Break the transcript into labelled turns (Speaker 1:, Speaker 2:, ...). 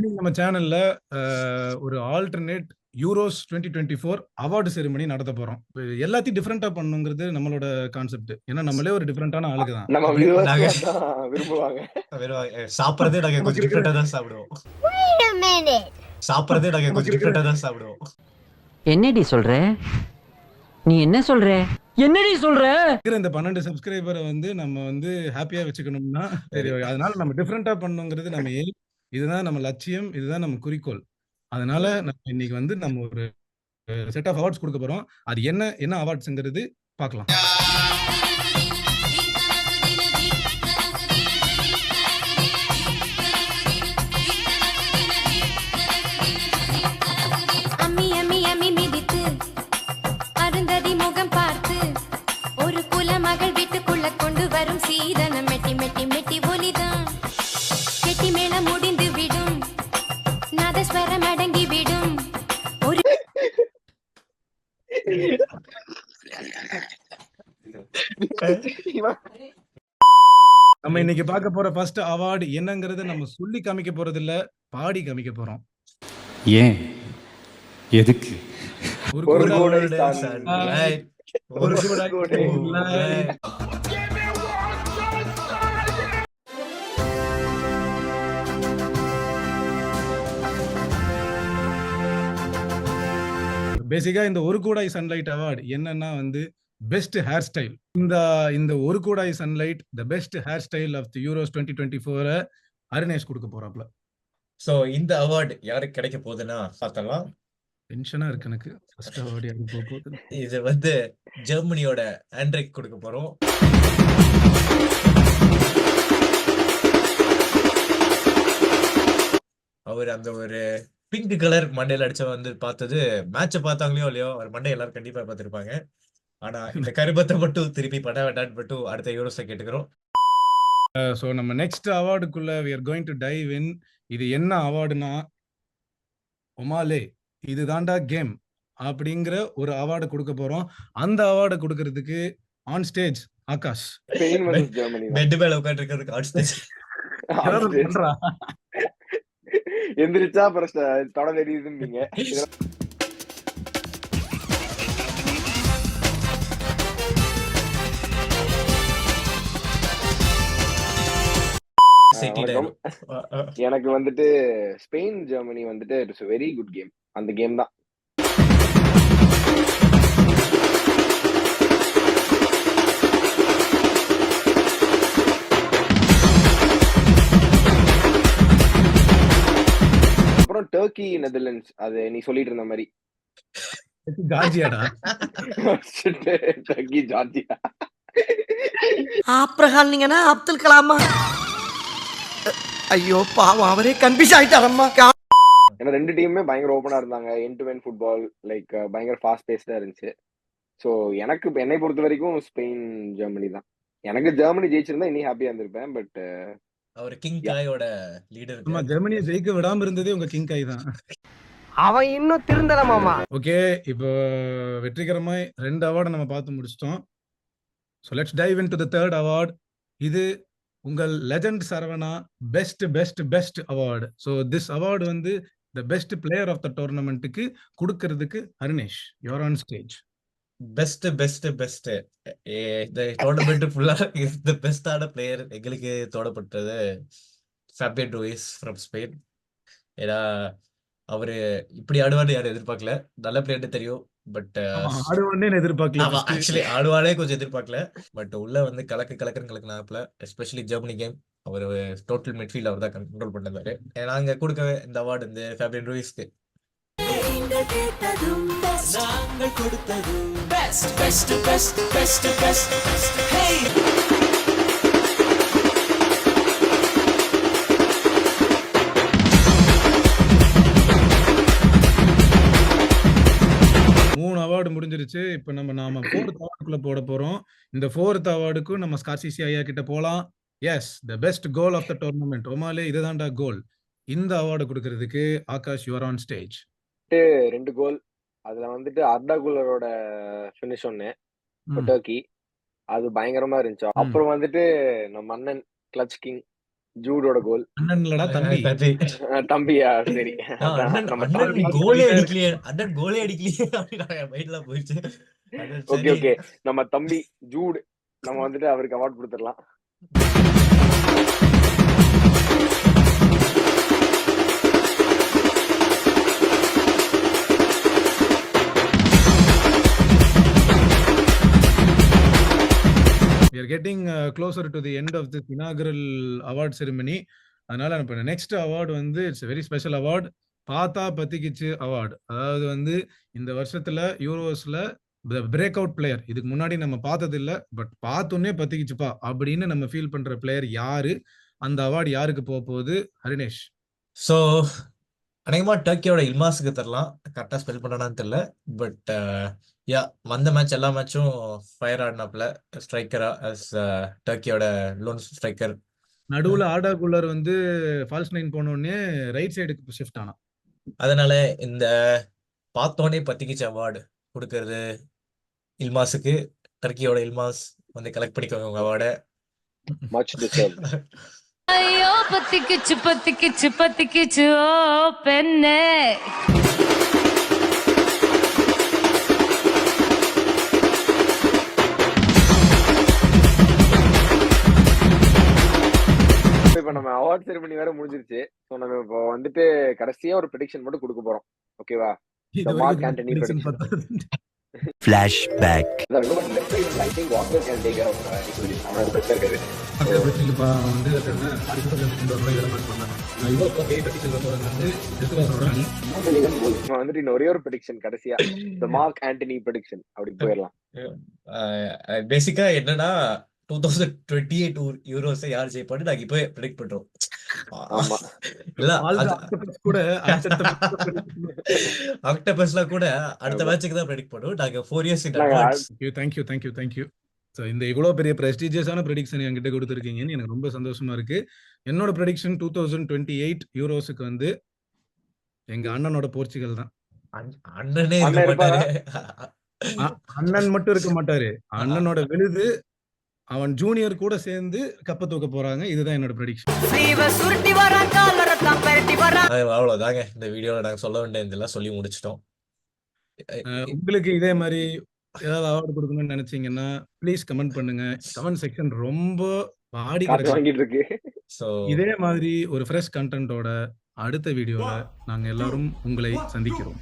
Speaker 1: Evening நம்ம சேனல்ல ஒரு ஆல்டர்னேட் யூரோஸ் 2024 அவார்டு செரிமனி நடத்த போறோம். எல்லாத்தையும் டிஃபரெண்டா பண்ணணுங்கிறது நம்மளோட கான்செப்ட். ஏன்னா நம்மளே ஒரு டிஃபரெண்டான ஆளுங்க தான்.
Speaker 2: நம்ம வியூவர்ஸ் அதான் விரும்புவாங்க.
Speaker 3: சாப்பிடுறதே நாங்க கொஞ்சம் டிஃபரெண்டா தான் சாப்பிடுவோம். சாப்பிடுறதே நாங்க கொஞ்சம் டிஃபரெண்டா தான் சாப்பிடுவோம்.
Speaker 4: என்னடி சொல்ற? நீ என்ன சொல்ற? என்னடி சொல்ற?
Speaker 1: இந்த 12 சப்ஸ்கிரைபரை வந்து நம்ம வந்து ஹாப்பியா வச்சுக்கணும்னா சரி, அதனால நம்ம டிஃபரெண்டா பண்ணணுங்கிறது நம்ம எய்ம். இதுதான் நம்ம லட்சியம், இதுதான் நம்ம குறிக்கோள். அதனால நம்ம இன்னைக்கு வந்து நம்ம ஒரு செட் ஆஃப் அவார்ட்ஸ் கொடுக்க போறோம். அது என்ன அவார்ட்ஸ்ங்கிறது பார்க்கலாம். நம்ம இன்னைக்கு பார்க்க போற ஃபர்ஸ்ட் அவார்டு என்னங்கிறது நம்ம சொல்லி காமிக்க போறது இல்ல, பாடி காமிக்க போறோம்.
Speaker 5: ஏன் எதுக்கு
Speaker 1: ஒரு
Speaker 2: ஒரு
Speaker 1: கூட
Speaker 2: கோடை
Speaker 3: Sunlight.
Speaker 1: ஒரு கூட
Speaker 2: கோடை
Speaker 1: sunlight. பேசிக்கா இந்த ஒரு கூடாய் சன்லைட் அவார்டு என்னன்னா வந்து பெஸ்ட் ஹேர் ஸ்டைல். இந்த ஒரு கூடாய் sunlight the best hair style of the Euros 2024 Arunesh கொடுக்க போறாப்ல.
Speaker 3: சோ இந்த அவார்டு யாருக்கு கிடைக்க போகுதுன்னா பார்த்தலாம்.
Speaker 1: டென்ஷனா இருக்கு எனக்கு. ஃபர்ஸ்ட் அவார்டு யாருக்கு போக போகுது?
Speaker 3: இது வந்து ஜெர்மனியோட ஆண்ட்ரிக் கொடுக்க போறோம். அவர் அந்த ஒரு பிங்க் கலர் மண்டையில அடிச்ச வந்து பார்த்தது மேட்சை பார்த்தாங்களோ இல்லையோ அவர் மண்டை எல்லாரும் கண்டிப்பா பார்த்திருப்பாங்க. ஆனா இந்த கருபத்தை மட்டும் திருப்பி பண்ண வேண்டான்னு மட்டும் அடுத்த யூரோஸ்ல கேட்டுக்கிறோம்.
Speaker 1: ஸோ நம்ம next அவார்டுக்குள்ள we are going to dive in. இது என்ன அவார்டுனா ஒமாலே இதுதான்டா கேம் அப்படிங்கிற ஒரு அவார்டு கொடுக்க போறோம். அந்த அவார்டை கொடுக்கறதுக்கு on stage Akash.
Speaker 2: Spain vs Germany தான்.
Speaker 3: பெட் மேல உட்காந்துருக்கிறதுக்கு ஆட்ஸ்டேஜ்
Speaker 1: ஏதாவது
Speaker 2: ஆல்ரெடி
Speaker 1: பண்றா?
Speaker 2: எந்திரிச்சா அப்புறம் தொட தெரியுதுன்னீங்க. எனக்கு வந்துட்டு ஸ்பெயின் ஜெர்மனி வந்துட்டு it's a very good game. அந்த கேம் தான். அப்புறம் டர்க்கி நெதர்லாண்ட்ஸ் அது நீ சொல்லிட்டு இருந்த மாதிரி.
Speaker 1: ஜார்ஜியாடா.
Speaker 2: Turkey Georgia.
Speaker 6: ஆப்ரஹாம் நீங்கன்னா அப்துல் கலாமா? ஐயோ பாவம் அவரே கன்ஃபியூஸ் ஆயிட்டாரம்மா.
Speaker 2: ஏன்னா ரெண்டு டீமுமே பயங்கர ஓப்பனா இருந்தாங்க. End to end football like பயங்கர ஃபாஸ்ட் பேஸ்டா இருந்துச்சு. ஸோ என்னை பொறுத்த வரைக்கும் ஸ்பெயின் ஜெர்மனி தான். எனக்கு ஜெர்மனி ஜெயிச்சிருந்தா இன்னும் ஹாப்பியா இருந்திருப்பேன். பட்
Speaker 3: அவர் கிங் காயோட லீடர்.
Speaker 1: ஆமா, ஜெர்மனியை ஜெயிக்க விடாம இருந்ததே உங்க கிங் காய் தான்.
Speaker 6: அவன் இன்னும் திருந்தல மாமா.
Speaker 1: ஓகே, இப்போ வெற்றிகரமாய் 2 அவார்டை நம்ம பார்த்து முடிச்சிட்டோம். So let's dive into the third award. இது உங்கள் legend Saravana best best best award. So this award வந்து the best player of the டோர்னமெண்ட்டுக்கு கொடுக்கறதுக்கு Arunesh you are on stage.
Speaker 3: Best இந்த டோர்னமெண்ட் ஃபுல்லா தி பெஸ்டான பிளேயர் எங்களுக்கு தோடப்பட்டது ஃபேபியன் ரூயிஸ் ஃப்ரம் ஸ்பெயின். ஏன்னா அவரு இப்படி ஆடுவான்னு யாரும் எதிர்பார்க்கல. நல்ல பிளேயர்னு தெரியும், பட்
Speaker 1: ஆடுவானே எதிர்பார்க்கல.
Speaker 3: ஆக்சுவலி ஆடுவானே கொஞ்சம் எதிர்பார்க்கல. பட் உள்ள வந்து கலக்குனாப்ல எஸ்பெஷலி ஜெர்மனி கேம் அவர் டோட்டல் மிட்ஃபீல்ட் அவர் தான் கண்ட்ரோல் பண்ணாரு. நாங்க கொடுக்க இந்த அவார்டு வந்து ஃபேபியன் ரூயிஸ்க்கு.
Speaker 1: அவார்டு முடிஞ்சிருச்சு. இப்ப நாம 4th அவார்டுக்குள்ள போட போறோம். இந்த 4th அவார்டுக்கும் நம்ம ஸ்கார்சிசி ஐயா கிட்ட போலாம். Yes, the best goal of the tournament ஒமாலே இதுதான்டா கோல். இந்த அவார்டு கொடுக்கறதுக்கு Akash you are on stage.
Speaker 2: 2 goal. அதுல வந்துட்டு அர்டா குலரோட ஃபினிஷ் ஒன்னு டர்க்கி அது பயங்கரமா இருந்துச்சு. அப்புறம் வந்துட்டு நம்ம மன்னன் கிளட்ச் கிங் ஜூடோட கோல்.
Speaker 1: அண்ணன் இல்லடா தம்பி.
Speaker 3: தம்பி.
Speaker 2: தம்பியா சரி. அதான்
Speaker 3: அண்ணன்
Speaker 2: நம்ம
Speaker 3: அண்ணன்
Speaker 2: தம்பி.
Speaker 3: கோலே அடிக்கலையே, அண்ணன் கோலே அடிக்கலையே அப்படின்னு என் மைண்ட்ல போயிடுச்சு. அண்ணன்
Speaker 2: ஓகே
Speaker 3: சரி.
Speaker 2: ஓகே நம்ம தம்பி ஜூட் நம்ம வந்துட்டு அவருக்கு அவார்ட் கொடுத்துடலாம்.
Speaker 1: We are getting closer to the end of this inaugural award ceremony. அதனால இப்போ நெக்ஸ்ட் அவார்டு வந்து இட்ஸ் வெரி ஸ்பெஷல் அவார்டு. பார்த்தா பத்திக்கிச்சு அவார்டு. அதாவது வந்து இந்த வருஷத்துல யூரோஸ்ல பிரேக் அவுட் பிளேயர், இதுக்கு முன்னாடி நம்ம பார்த்தது இல்ல, பட் பார்த்தோன்னே பத்திக்கிச்சுப்பா அப்படின்னு நம்ம ஃபீல் பண்ற பிளேயர் யாரு, அந்த அவார்டு யாருக்கு போக போகுது? ஹரினேஷ்.
Speaker 3: ஸோ அநேகமா டர்க்கியோட இல்மாஸுக்கு தரலாம். கரெக்டாக ஸ்பெல் பண்ணனான்னு தெரியல. பட் யா, வந்த மேட்ச் எல்லா மேட்சும் ஃபயர் ஆடினாப்ல ஸ்ட்ரைக்கரா அஸ் டர்க்கியோட லோன் ஸ்ட்ரைக்கர்.
Speaker 1: நடுவுல ஆடா குல்லர் வந்து ஃபால்ஸ் நைன் போனோடனே ரைட் சைடுக்கு ஷிஃப்ட் ஆனான்.
Speaker 3: அதனால இந்த பார்த்தோன்னே பத்திக்கிச்சு அவார்டு கொடுக்கறது இல்மாஸுக்கு. டர்க்கியோட இல்மாஸ் வந்து கலெக்ட் பண்ணிக்கோங்க உங்க அவார்டை.
Speaker 2: Much deserve.
Speaker 7: ஐயோ பத்திக்கிச்சு பத்திக்கிச்சு பத்திக்கிச்சு ஓ பெண்ணே.
Speaker 2: இப்ப நம்ம அவார்ட் செரிமனி வேற முடிஞ்சிருச்சு. ஸோ நம்ம இப்போ வந்துட்டு கடைசியா ஒரு ப்ரெடிக்ஷன் மட்டும் கொடுக்க போறோம். ஓகேவா?
Speaker 1: இது
Speaker 2: மார்க்
Speaker 1: வரைக்கும்
Speaker 2: ஆண்டனி
Speaker 1: prediction
Speaker 2: ப்ரெடிக்ஷன்.
Speaker 1: பார்த்தது.
Speaker 6: Flashback.
Speaker 2: I think Walker can take care of அவனோட பிரச்சனை இருக்காது.
Speaker 1: பக்கத்துல பிரச்சனைப்பா, அவன் வந்து என்ன அடுத்த கொண்டு வர மாதிரி எல்லாம் பண்ணான். நான் இவ்வளோ prediction போறேன் வந்து எடுத்துக்க சொல்றேன்.
Speaker 2: நம்ம வந்துட்டு இன்னும் ஒரே ஒரு ப்ரெடிக்ஷன் கடைசியா இந்த மார்க் ஆண்டனி ப்ரெடிக்ஷன் அப்படி போயிடலாம்.
Speaker 3: பேசிக்கா என்னன்னா 2028 யூரோஸை யார் ஜெயிப்பான்னு நாங்க இப்போ ப்ரெடிக்ட் பண்றோம்.
Speaker 2: ஆமா.
Speaker 3: இல்ல
Speaker 1: All the
Speaker 3: அது
Speaker 1: octopus கூட அடுத்த
Speaker 3: ஆக்டோபஸ்ல கூட அடுத்த மேட்சுக்கு தான் ப்ரெடிக்ட் பண்ணுவோம் நாங்க 4 years in
Speaker 2: நாங்க
Speaker 3: advance.
Speaker 1: தேங்க்யூ. ஸோ இந்த இவ்வளோ பெரிய ப்ரெஸ்டீஜியஸான ப்ரெடிக்ஷன் என்கிட்ட கொடுத்துருக்கீங்கன்னு எனக்கு ரொம்ப சந்தோஷமா இருக்கு. என்னோட ப்ரெடிக்ஷன் 2028 யூரோஸுக்கு வந்து எங்க அண்ணனோட போர்ச்சுகல் தான்.
Speaker 3: அண்ணனே இருக்க
Speaker 2: அண்ணன் இருப்பாரா?
Speaker 3: மாட்டாரு.
Speaker 1: அண்ணன் மட்டும் இருக்க மாட்டாரு, அண்ணனோட விழுது அவன் ஜூனியர் கூட சேர்ந்து கப்ப தூக்க போறாங்க. இதுதான் என்னோட ப்ரெடிக்ஷன்.
Speaker 3: அவ்வளவுதாங்க இந்த வீடியோல நாங்க சொல்ல வேண்டியதெல்லாம் சொல்லி முடிச்சிட்டோம்.
Speaker 1: உங்களுக்கு இதே மாதிரி ஏதாவது அவார்டு கொடுக்கணும்னு நினைச்சீங்கன்னா ப்ளீஸ் கமெண்ட் பண்ணுங்க. கமெண்ட் செக்ஷன் ரொம்ப பாடி
Speaker 2: காத்து
Speaker 1: கிடக்கு.
Speaker 2: வாங்கிட்டு இருக்கு.
Speaker 3: ஸோ
Speaker 1: இதே மாதிரி ஒரு ஃப்ரெஷ் கண்டென்ட்டோட அடுத்த வீடியோல நாங்க எல்லாரும் உங்களை சந்திக்கிறோம்.